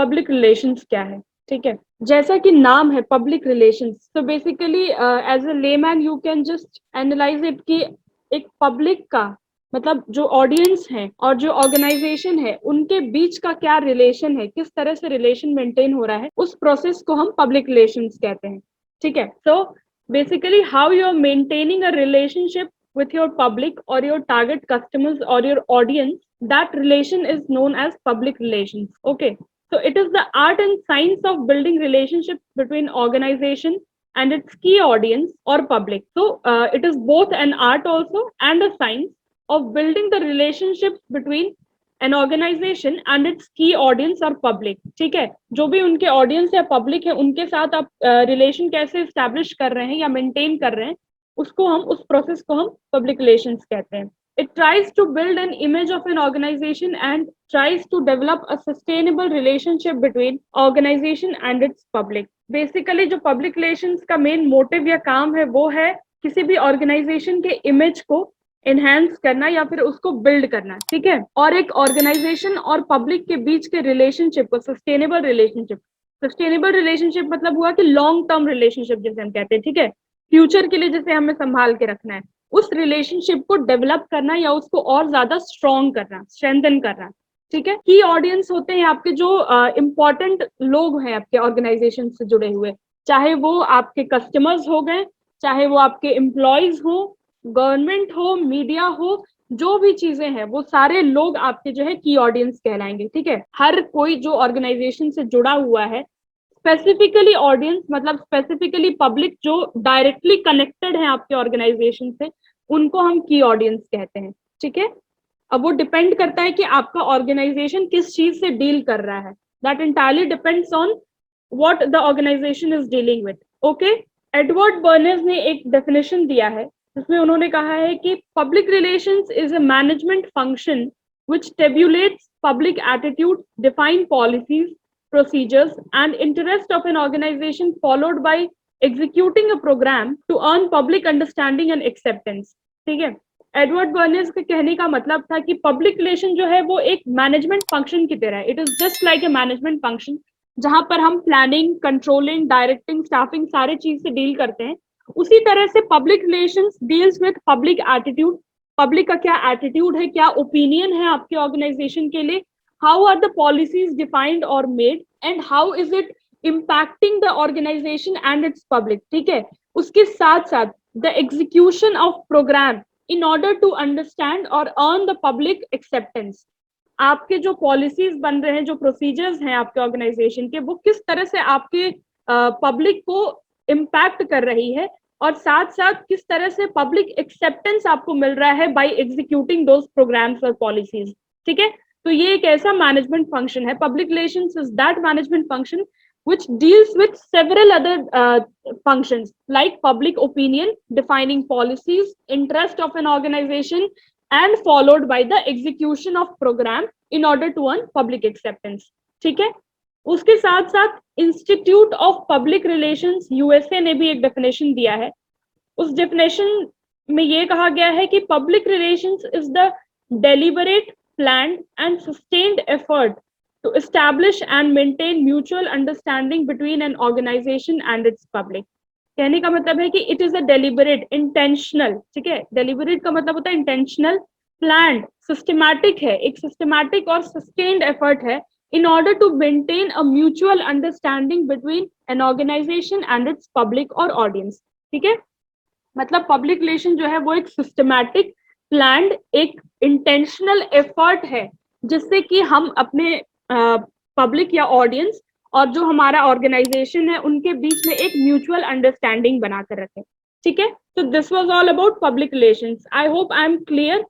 Public relations क्या है, ठीक है। जैसा कि नाम है पब्लिक रिलेशंस, तो basically as a layman you can just analyse it कि एक पब्लिक का मतलब जो ऑडियंस है और जो ऑर्गेनाइजेशन है उनके बीच का क्या रिलेशन है, किस तरह से रिलेशन मेंटेन हो रहा है, उस प्रोसेस को हम पब्लिक रिलेशंस कहते हैं, ठीक है। So basically how you are maintaining a relationship with your public or your target customers or your audience, that relation is known as public relations. Okay, so it is the art and science of building relationships between organization and its key audience or public. So it is both an art also and a science of building the relationships between an organization and its key audience or public. ठीक है, जो भी उनके audience या public है उनके साथ आप relation कैसे establish कर रहे हैं या maintain कर रहे हैं, उसको हम उस प्रोसेस को हम पब्लिक रिलेशंस कहते हैं. It tries to build an image of an organization and tries to develop a sustainable relationship between organization and its public. Basically जो पब्लिक रिलेशंस का मेन मोटिव या काम है वो है किसी भी ऑर्गेनाइजेशन के इमेज को एनहांस करना या फिर उसको बिल्ड करना, ठीक है. और एक ऑर्गेनाइजेशन और पब्लिक के बीच के रिलेशनशिप को सस्टेनेबल रिलेशनशिप मतलब हुआ कि लॉन्ग टर्म रिलेशनशिप जैसे हम कहते हैं, ठीक है, फ्यूचर के लिए जैसे हमें संभाल के रखना है, उस रिलेशनशिप को डेवलप करना या उसको और ज्यादा स्ट्रॉन्ग करना, स्ट्रेंथन करना, ठीक है. की ऑडियंस होते हैं आपके जो इम्पोर्टेंट लोग हैं आपके ऑर्गेनाइजेशन से जुड़े हुए, चाहे वो आपके कस्टमर्स हो गए, चाहे वो आपके एम्प्लॉयज हो, गवर्नमेंट हो, मीडिया हो, जो भी चीजें हैं वो सारे लोग आपके जो है की ऑडियंस कहलाएंगे, ठीक है. हर कोई जो ऑर्गेनाइजेशन से जुड़ा हुआ है, स्पेसिफिकली ऑडियंस मतलब स्पेसिफिकली पब्लिक जो डायरेक्टली कनेक्टेड है आपके ऑर्गेनाइजेशन से, उनको हम की ऑडियंस कहते हैं, ठीक है. अब वो डिपेंड करता है कि आपका ऑर्गेनाइजेशन किस चीज से डील कर रहा है. That entirely depends on what the organisation is dealing with. Okay, Edward Bernays ने एक डेफिनेशन दिया है जिसमें उन्होंने कहा है कि public relations is a management function which tabulates public attitude, define policies, procedures and interest of an organization followed by executing a program to earn public understanding and acceptance. ठीक है, एडवर्ड बर्नेस के कहने का मतलब था कि public relation जो है वो एक मैनेजमेंट फंक्शन की तरह है. It is just like a management function जहां पर हम प्लानिंग, कंट्रोलिंग, डायरेक्टिंग, स्टाफिंग सारे चीज से डील करते हैं. उसी तरह से public relations deals with public attitude. Public का क्या एटीट्यूड है, क्या ओपिनियन है आपके ऑर्गेनाइजेशन के लिए, how are the policies defined और made and how is it impacting the organization and its public, ठीक है. उसके साथ साथ the execution of program in order to understand और अर्न द पब्लिक एक्सेप्टेंस. आपके जो पॉलिसीज बन रहे हैं, जो प्रोसीजर्स हैं आपके ऑर्गेनाइजेशन के, वो किस तरह से आपके पब्लिक को इम्पैक्ट कर रही है और साथ साथ किस तरह से पब्लिक एक्सेप्टेंस आपको मिल रहा है बाय एग्जीक्यूटिंग दोज प्रोग्राम्स और पॉलिसीज, ठीक है. तो ये एक ऐसा मैनेजमेंट फंक्शन है. Public relations is that management function which deals with several other functions like public opinion, defining policies, interest of an organization and followed by the execution of program in order to earn public acceptance, ठीक है. उसके साथ साथ institute of public relations USA ने भी एक definition दिया है. उस डेफिनेशन में ये कहा गया है कि public relations is the deliberate, planned and sustained effort to establish and maintain mutual understanding between an organization and its public. कहने का मतलब है कि it is a deliberate, intentional, ठीक है. deliberate का मतलब होता है intentional, planned, systematic है, एक systematic और sustained effort है in order to maintain a mutual understanding between an organization and its public or audience, ठीक है. मतलब public relation जो है वो एक systematic, planned, एक intentional effort है जिससे कि हम अपने पब्लिक या ऑडियंस और जो हमारा ऑर्गेनाइजेशन है उनके बीच में एक म्यूचुअल अंडरस्टैंडिंग बनाकर रखें, ठीक है. तो this was all about public relations. I hope I am clear.